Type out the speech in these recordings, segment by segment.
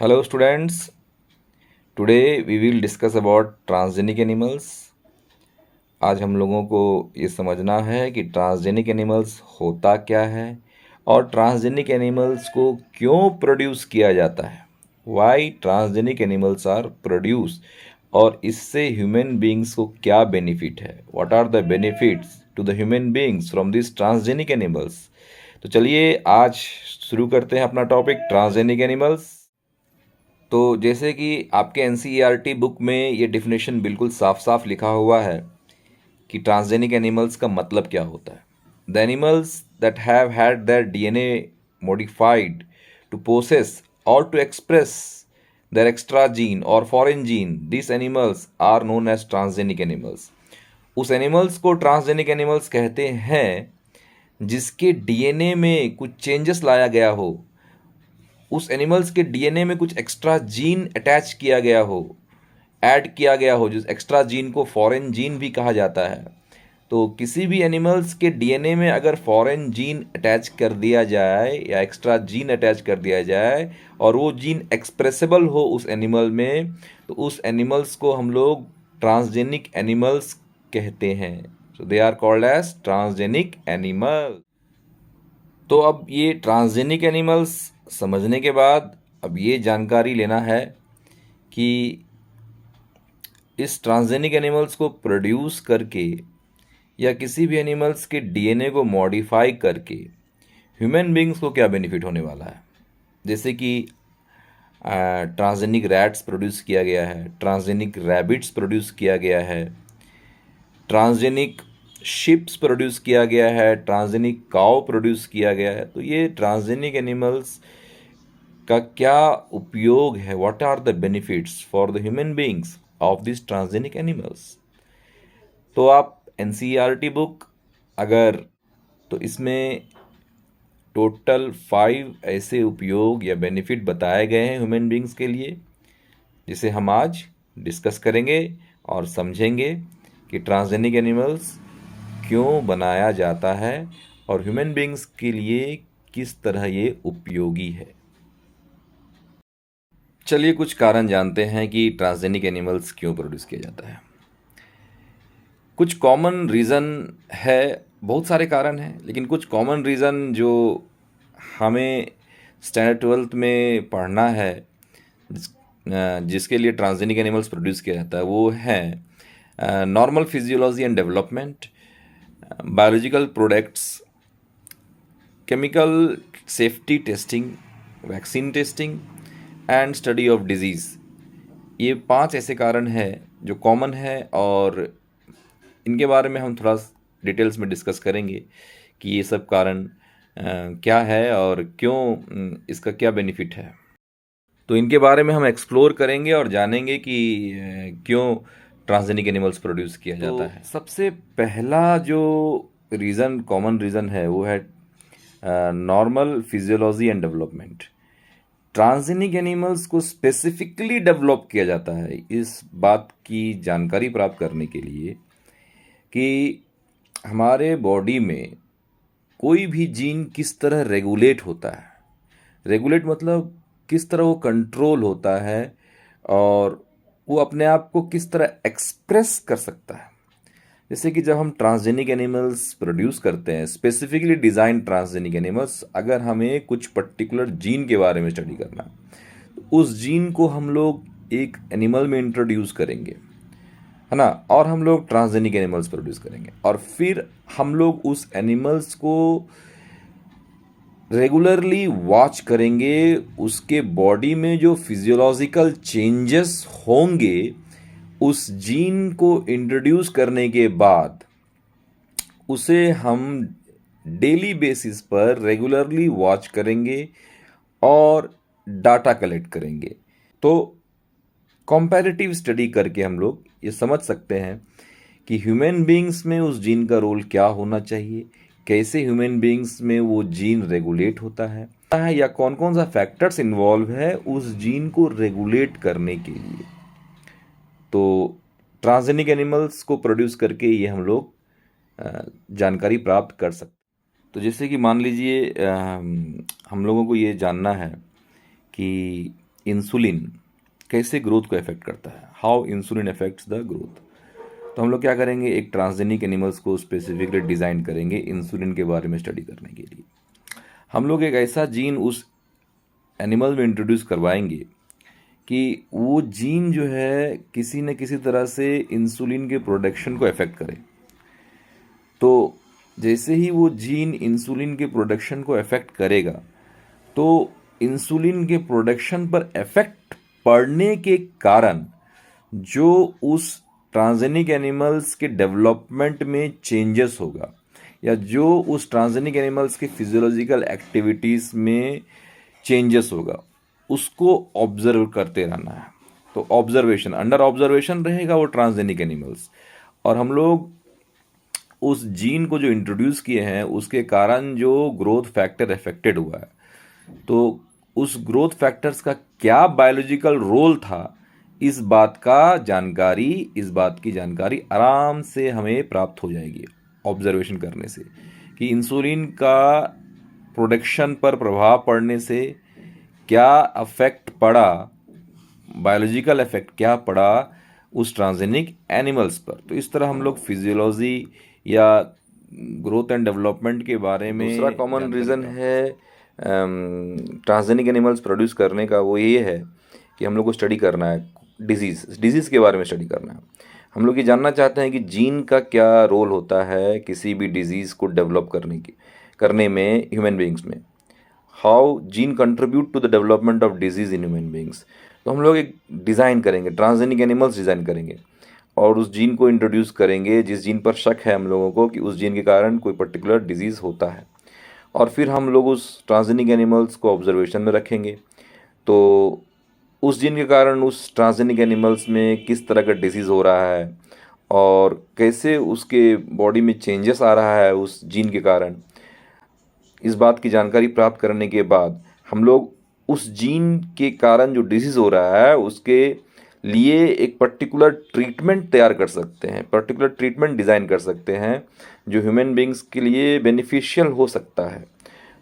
Hello students, today we will discuss about transgenic animals। आज हम लोगों को ये समझना है कि ट्रांसजेनिक एनिमल्स होता क्या है और ट्रांसजेनिक एनिमल्स को क्यों प्रोड्यूस किया जाता है। Why transgenic animals are produce और इससे ह्यूमन बींग्स को क्या बेनिफिट है। What are the benefits to the human beings from this transgenic animals. तो चलिए आज शुरू करते हैं अपना टॉपिक ट्रांसजेनिक एनिमल्स। तो जैसे कि आपके एनसीईआरटी बुक में ये डिफिनेशन बिल्कुल साफ साफ लिखा हुआ है कि ट्रांसजेनिक एनिमल्स का मतलब क्या होता है। The animals that have had their DNA modified to possess और to express their extra gene और foreign gene, this animals are known as transgenic animals. उस एनिमल्स को ट्रांसजेनिक एनिमल्स कहते हैं जिसके डीएनए में कुछ चेंजेस लाया गया हो, उस एनिमल्स के डीएनए में कुछ एक्स्ट्रा जीन अटैच किया गया हो, ऐड किया गया हो। जिस एक्स्ट्रा जीन को फॉरेन जीन भी कहा जाता है। तो किसी भी एनिमल्स के डीएनए में अगर फॉरेन जीन अटैच कर दिया जाए या एक्स्ट्रा जीन अटैच कर दिया जाए और वो जीन एक्सप्रेसिबल हो उस एनिमल में, तो उस एनिमल्स को हम लोग ट्रांसजेनिक एनिमल्स कहते हैं। So they are called as transgenic animal. तो अब ये ट्रांसजेनिक एनिमल्स समझने के बाद अब ये जानकारी लेना है कि इस ट्रांसजेनिक एनिमल्स को प्रोड्यूस करके या किसी भी एनिमल्स के डीएनए को मॉडिफाई करके ह्यूमन बींग्स को क्या बेनिफिट होने वाला है। जैसे कि ट्रांसजेनिक रैट्स प्रोड्यूस किया गया है, ट्रांसजेनिक रैबिट्स प्रोड्यूस किया गया है, ट्रांसजेनिक शिप्स प्रोड्यूस किया गया है, ट्रांसजेनिक काउ प्रोड्यूस किया गया है। तो ये ट्रांसजेनिक एनिमल्स का क्या उपयोग है, what are the benefits for the human beings of this transgenic animals. तो आप एनसीईआरटी बुक अगर, तो इसमें टोटल 5 ऐसे उपयोग या बेनिफिट बताए गए हैं ह्यूमन बींग्स के लिए, जिसे हम आज डिस्कस करेंगे और समझेंगे कि ट्रांसजेनिक एनिमल्स क्यों बनाया जाता है और ह्यूमन बींग्स के लिए किस तरह ये उपयोगी है। चलिए कुछ कारण जानते हैं कि ट्रांसजेनिक एनिमल्स क्यों प्रोड्यूस किया जाता है। कुछ कॉमन रीज़न है, बहुत सारे कारण हैं, लेकिन कुछ कॉमन रीज़न जो हमें स्टैंडर्ड 12th में पढ़ना है, जिसके लिए ट्रांसजेनिक एनिमल्स प्रोड्यूस किया जाता है, वो है normal physiology and development, biological products, chemical safety testing, vaccine testing and study of disease. ये 5 ऐसे कारण हैं जो कॉमन है और इनके बारे में हम थोड़ा डिटेल्स में डिस्कस करेंगे कि ये सब कारण क्या है और क्यों, इसका क्या बेनिफिट है। तो इनके बारे में हम एक्सप्लोर करेंगे और जानेंगे कि क्यों ट्रांसजेनिक एनिमल्स प्रोड्यूस किया जाता है। सबसे पहला जो रीज़न, कॉमन रीज़न है, वो है normal physiology and development. Transgenic animals को स्पेसिफिकली डेवलप किया जाता है इस बात की जानकारी प्राप्त करने के लिए कि हमारे बॉडी में कोई भी जीन किस तरह रेगुलेट होता है। रेगुलेट मतलब किस तरह वो कंट्रोल होता है और वो अपने आप को किस तरह एक्सप्रेस कर सकता है। जैसे कि जब हम ट्रांसजेनिक एनिमल्स प्रोड्यूस करते हैं, स्पेसिफिकली डिज़ाइन ट्रांसजेनिक एनिमल्स, अगर हमें कुछ पर्टिकुलर जीन के बारे में स्टडी करना है तो उस जीन को हम लोग एक एनिमल में इंट्रोड्यूस करेंगे, है ना, और हम लोग ट्रांसजेनिक एनिमल्स प्रोड्यूस करेंगे और फिर हम लोग उस एनिमल्स को रेगुलरली वॉच करेंगे। उसके बॉडी में जो फिजियोलॉजिकल चेंजेस होंगे उस जीन को इंट्रोड्यूस करने के बाद उसे हम डेली बेसिस पर रेगुलरली वॉच करेंगे और डाटा कलेक्ट करेंगे। तो कंपैरेटिव स्टडी करके हम लोग ये समझ सकते हैं कि ह्यूमन बींग्स में उस जीन का रोल क्या होना चाहिए, कैसे ह्यूमन बींग्स में वो जीन रेगुलेट होता है या कौन कौन सा फैक्टर्स इन्वॉल्व है उस जीन को रेगुलेट करने के लिए। तो ट्रांसजेनिक एनिमल्स को प्रोड्यूस करके ये हम लोग जानकारी प्राप्त कर सकते। तो जैसे कि मान लीजिए हम लोगों को ये जानना है कि इंसुलिन कैसे ग्रोथ को अफेक्ट करता है, how insulin affects the growth. तो हम लोग क्या करेंगे, एक ट्रांसजेनिक एनिमल्स को स्पेसिफिकली डिज़ाइन करेंगे इंसुलिन के बारे में स्टडी करने के लिए। हम लोग एक ऐसा जीन उस एनिमल में इंट्रोड्यूस करवाएंगे कि वो जीन जो है किसी न किसी तरह से इंसुलिन के प्रोडक्शन को अफेक्ट करे। तो जैसे ही वो जीन इंसुलिन के प्रोडक्शन को अफेक्ट करेगा, तो इंसुलिन के प्रोडक्शन पर इफेक्ट पड़ने के कारण जो उस ट्रांसजेनिक एनिमल्स के डेवलपमेंट में चेंजेस होगा, या जो उस ट्रांसजेनिक एनिमल्स के फिजियोलॉजिकल एक्टिविटीज़ में चेंजेस होगा, उसको ऑब्जर्व करते रहना है। तो ऑब्जर्वेशन, अंडर ऑब्जर्वेशन रहेगा वो ट्रांसजेनिक एनिमल्स, और हम लोग उस जीन को जो इंट्रोड्यूस किए हैं उसके कारण जो ग्रोथ फैक्टर अफेक्टेड हुआ है, तो उस ग्रोथ फैक्टर्स का क्या बायोलॉजिकल रोल था, इस बात की जानकारी आराम से हमें प्राप्त हो जाएगी ऑब्जर्वेशन करने से, कि इंसुलिन का प्रोडक्शन पर प्रभाव पड़ने से क्या अफेक्ट पड़ा, बायोलॉजिकल इफेक्ट क्या पड़ा उस ट्रांसजेनिक एनिमल्स पर। तो इस तरह हम लोग फिजियोलॉजी या ग्रोथ एंड डेवलपमेंट के बारे में। दूसरा कॉमन रीज़न है ट्रांसजेनिक एनिमल्स प्रोड्यूस करने का, वो ये है कि हम लोग को स्टडी करना है डिजीज़ के बारे में स्टडी करना है। हम लोग ये जानना चाहते हैं कि जीन का क्या रोल होता है किसी भी डिजीज़ को डेवलप करने में ह्यूमन बींग्स में, how gene contribute to the development of disease in human beings. तो हम लोग एक डिज़ाइन करेंगे, ट्रांसजेनिक एनिमल्स डिज़ाइन करेंगे, और उस जीन को इंट्रोड्यूस करेंगे जिस जीन पर शक है हम लोगों को कि उस जीन के कारण कोई पर्टिकुलर डिजीज़ होता है, और फिर हम लोग उस ट्रांसजेनिक एनिमल्स को ऑब्जर्वेशन में रखेंगे। तो उस जीन के कारण उस ट्रांसजेनिक एनिमल्स में किस तरह का डिसीज़ हो रहा है, और कैसे उसके बॉडी में चेंजेस आ रहा है उस जीन के कारण, इस बात की जानकारी प्राप्त करने के बाद हम लोग उस जीन के कारण जो डिसीज़ हो रहा है उसके लिए एक पर्टिकुलर ट्रीटमेंट तैयार कर सकते हैं, पर्टिकुलर ट्रीटमेंट डिज़ाइन कर सकते हैं जो ह्यूमन बींग्स के लिए बेनिफिशियल हो सकता है।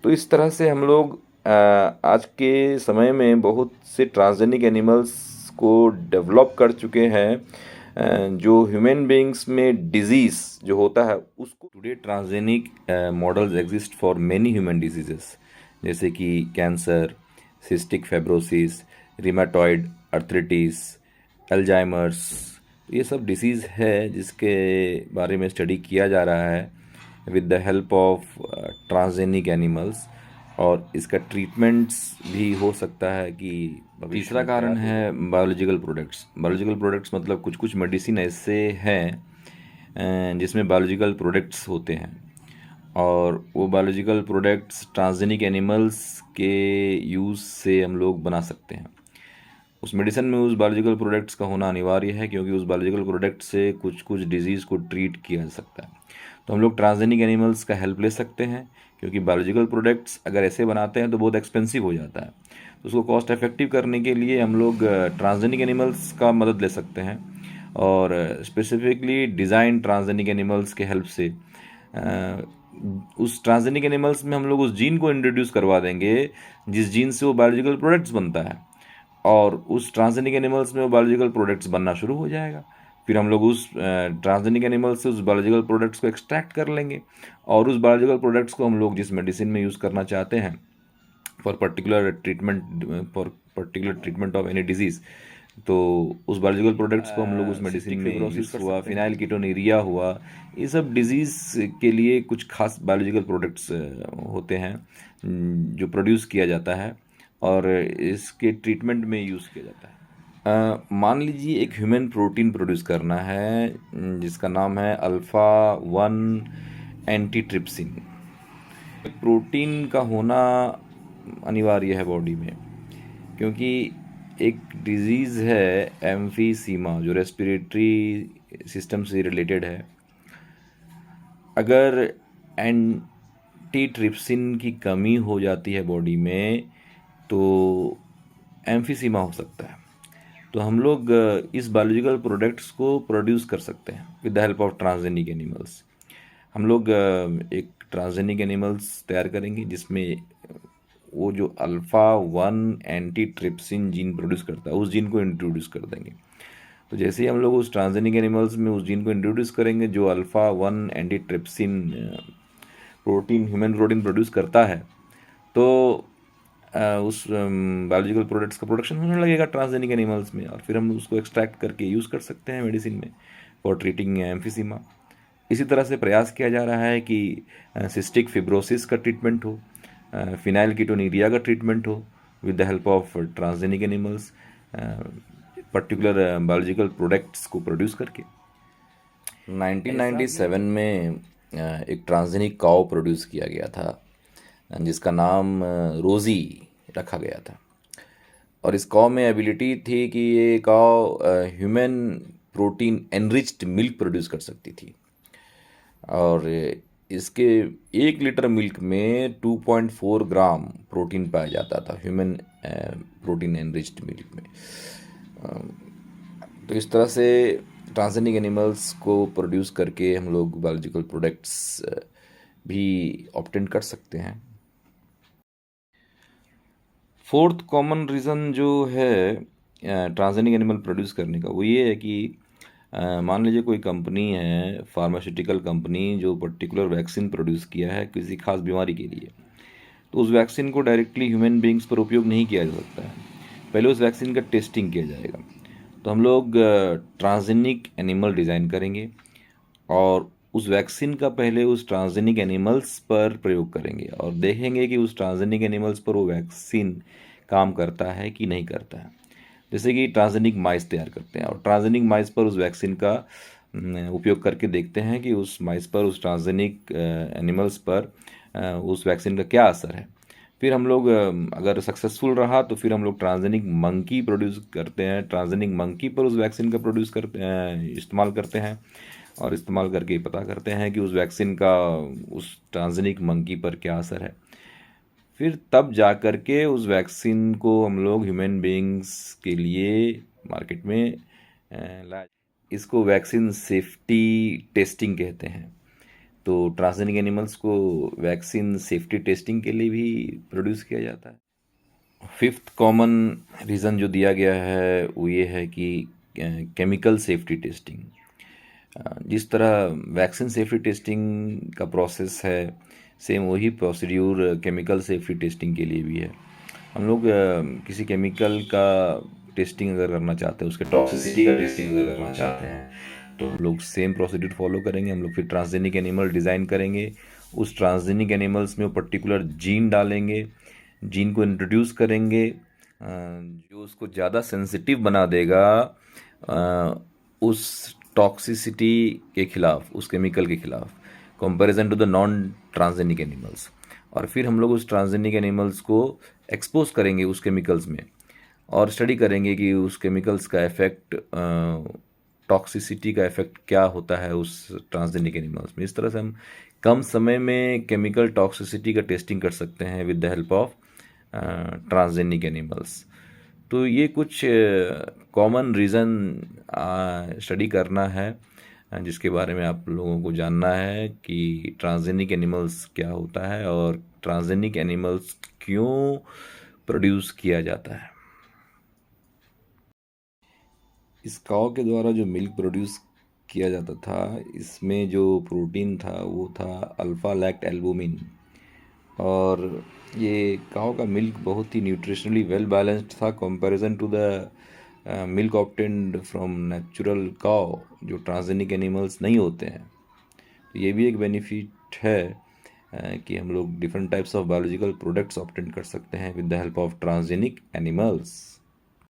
तो इस तरह से हम लोग आज के समय में बहुत से ट्रांसजेनिक एनिमल्स को डेवलप कर चुके हैं जो ह्यूमन बींग्स में डिजीज़ जो होता है उसको। Today transgenic models exist for many human diseases, जैसे कि cancer, cystic fibrosis, rheumatoid arthritis, Alzheimer's. ये सब डिसीज़ है जिसके बारे में स्टडी किया जा रहा है with the help of transgenic animals, और इसका ट्रीटमेंट्स भी हो सकता है कि। तीसरा कारण है बायोलॉजिकल प्रोडक्ट्स। बायोलॉजिकल प्रोडक्ट्स मतलब कुछ कुछ मेडिसिन ऐसे हैं जिसमें बायोलॉजिकल प्रोडक्ट्स होते हैं, और वो बायोलॉजिकल प्रोडक्ट्स ट्रांसजेनिक एनिमल्स के यूज़ से हम लोग बना सकते हैं। उस मेडिसिन में उस बायोलॉजिकल प्रोडक्ट्स का होना अनिवार्य है, क्योंकि उस बायोलॉजिकल प्रोडक्ट से कुछ कुछ डिजीज़ को ट्रीट किया जा सकता है। तो हम लोग ट्रांसजेनिक एनिमल्स का हेल्प ले सकते हैं, क्योंकि बायोलॉजिकल प्रोडक्ट्स अगर ऐसे बनाते हैं तो बहुत एक्सपेंसिव हो जाता है। तो उसको कॉस्ट इफेक्टिव करने के लिए हम लोग ट्रांसजेनिक एनिमल्स का मदद ले सकते हैं, और स्पेसिफिकली डिज़ाइन ट्रांसजेनिक एनिमल्स के हेल्प से उस ट्रांसजेनिक एनिमल्स में हम लोग उस जीन को इंट्रोड्यूस करवा देंगे जिस जीन से वो बायोलॉजिकल प्रोडक्ट्स बनता है, और उस ट्रांसजेनिक एनिमल्स में वो बायोलॉजिकल प्रोडक्ट्स बनना शुरू हो जाएगा। फिर हम लोग उस ट्रांसजेनिक एनिमल्स से उस बायोलॉजिकल प्रोडक्ट्स को एक्सट्रैक्ट कर लेंगे, और उस बायोलॉजिकल प्रोडक्ट्स को हम लोग जिस मेडिसिन में यूज़ करना चाहते हैं for particular treatment of any disease, तो उस बायोलॉजिकल प्रोडक्ट्स को हम लोग उस मेडिसिन में यूज़ हुआ, फिनाइल कीटोनुरिया हुआ, ये सब डिजीज़ के लिए कुछ खास बायोलॉजिकल प्रोडक्ट्स होते हैं जो प्रोड्यूस किया जाता है और इसके ट्रीटमेंट में यूज़ किया जाता है। मान लीजिए एक ह्यूमन प्रोटीन प्रोड्यूस करना है जिसका नाम है अल्फ़ा 1 एंटीट्रिप्सिन। प्रोटीन का होना अनिवार्य है बॉडी में, क्योंकि एक डिजीज़ है एम्फीसीमा जो रेस्पिरेटरी सिस्टम से रिलेटेड है। अगर एंटीट्रिप्सिन की कमी हो जाती है बॉडी में तो एम्फीसीमा हो सकता है। तो हम लोग इस बायोलॉजिकल प्रोडक्ट्स को प्रोड्यूस कर सकते हैं with the help of transgenic animals. हम लोग एक ट्रांसजेनिक एनिमल्स तैयार करेंगे जिसमें वो जो अल्फ़ा 1 एंटीट्रिप्सिन जीन प्रोड्यूस करता है उस जीन को इंट्रोड्यूस कर देंगे। तो जैसे ही हम लोग उस ट्रांसजेनिक एनिमल्स में उस जीन को इंट्रोड्यूस करेंगे जो alpha 1 antitrypsin protein human protein produce करता है, तो उस बायोलॉजिकल प्रोडक्ट्स का प्रोडक्शन होने लगेगा ट्रांसजेनिक एनिमल्स में, और फिर हम उसको एक्सट्रैक्ट करके यूज़ कर सकते हैं मेडिसिन में फॉर ट्रीटिंग एम्फिसीमा। इसी तरह से प्रयास किया जा रहा है कि सिस्टिक फिब्रोसिस का ट्रीटमेंट हो, फिनाइल कीटोनीरिया का ट्रीटमेंट हो with the help of transgenic animals particular biological products को प्रोड्यूस करके। 1997 में एक ट्रांसजेनिक काओ प्रोड्यूस किया गया था जिसका नाम रोज़ी रखा गया था, और इस काओ में एबिलिटी थी कि ये cow human protein enriched milk produce कर सकती थी, और इसके 1 लीटर मिल्क में 2.4 ग्राम प्रोटीन पाया जाता था ह्यूमन प्रोटीन एनरिच्ड मिल्क में। तो इस तरह से ट्रांसजेनिक एनिमल्स को प्रोड्यूस करके हम लोग बायोलॉजिकल प्रोडक्ट्स भी ऑब्टेन कर सकते हैं। फोर्थ कॉमन रीज़न जो है ट्रांसजेनिक एनिमल प्रोड्यूस करने का वो ये है कि मान लीजिए कोई कंपनी है, फार्मास्यूटिकल कंपनी, जो पर्टिकुलर वैक्सीन प्रोड्यूस किया है किसी खास बीमारी के लिए, तो उस वैक्सीन को डायरेक्टली ह्यूमन बींग्स पर उपयोग नहीं किया जा सकता है, पहले उस वैक्सीन का टेस्टिंग किया जाएगा। तो हम लोग ट्रांसजेनिक एनिमल डिज़ाइन करेंगे और उस वैक्सीन का पहले उस ट्रांसजेनिक एनिमल्स पर प्रयोग करेंगे और देखेंगे कि उस ट्रांसजेनिक एनिमल्स पर वो वैक्सीन काम करता है कि नहीं करता है। जैसे कि ट्रांसजेनिक माइस तैयार करते हैं और ट्रांसजेनिक माइस पर उस वैक्सीन का उपयोग करके देखते हैं कि उस माइस पर, उस ट्रांसजेनिक एनिमल्स पर उस वैक्सीन का क्या असर है। फिर हम लोग अगर सक्सेसफुल रहा तो फिर हम लोग ट्रांसजेनिक मंकी प्रोड्यूस करते हैं, ट्रांसजेनिक मंकी पर उस वैक्सीन का प्रोड्यूस करते हैं, इस्तेमाल करते हैं, और इस्तेमाल करके पता करते हैं कि उस वैक्सीन का उस ट्रांसजेनिक मंकी पर क्या असर है। फिर तब जा कर के उस वैक्सीन को हम लोग ह्यूमन बीइंग्स के लिए मार्केट में लाए। इसको वैक्सीन सेफ्टी टेस्टिंग कहते हैं। तो ट्रांसजेनिक एनिमल्स को वैक्सीन सेफ्टी टेस्टिंग के लिए भी प्रोड्यूस किया जाता है। फिफ्थ कॉमन रीज़न जो दिया गया है वो ये है कि केमिकल सेफ्टी टेस्टिंग। जिस तरह वैक्सीन सेफ्टी टेस्टिंग का प्रोसेस है, सेम वही प्रोसीड्यूर केमिकल सेफ्टी टेस्टिंग के लिए भी है। हम लोग किसी केमिकल का टेस्टिंग अगर करना चाहते हैं, उसके टॉक्सिसिटी का टेस्टिंग अगर करना चाहते हैं, तो हम लोग सेम प्रोसीड्यूर फॉलो करेंगे। हम लोग फिर ट्रांसजेनिक एनिमल डिज़ाइन करेंगे, उस ट्रांसजेनिक एनिमल्स में वो पर्टिकुलर जीन डालेंगे, जीन को इंट्रोड्यूस करेंगे जो उसको ज़्यादा सेंसिटिव बना देगा उस टॉक्सिसिटी के खिलाफ, उस केमिकल के खिलाफ, comparison to the non transgenic animals. और फिर हम लोग उस ट्रांसजेनिक एनिमल्स को एक्सपोज करेंगे उस केमिकल्स में और स्टडी करेंगे कि उस केमिकल्स का इफेक्ट, टॉक्सिसिटी का इफेक्ट क्या होता है उस ट्रांसजेनिक एनिमल्स में। इस तरह से हम कम समय में केमिकल टॉक्सिसिटी का टेस्टिंग कर सकते हैं with the help of transgenic animals. तो ये कुछ कॉमन रीज़न स्टडी करना है जिसके बारे में आप लोगों को जानना है कि ट्रांसजेनिक एनिमल्स क्या होता है और ट्रांसजेनिक एनिमल्स क्यों प्रोड्यूस किया जाता है। इस काऊ के द्वारा जो मिल्क प्रोड्यूस किया जाता था, इसमें जो प्रोटीन था वो था अल्फ़ा लैक्ट एल्बुमिन, और ये काऊ का मिल्क बहुत ही न्यूट्रिशनली वेल बैलेंस्ड था comparison to the milk obtained from natural cow, जो ट्रांसजेनिक एनिमल्स नहीं होते हैं। तो ये भी एक बेनिफिट है कि हम लोग different types of biological products obtain कर सकते हैं with the help of transgenic animals.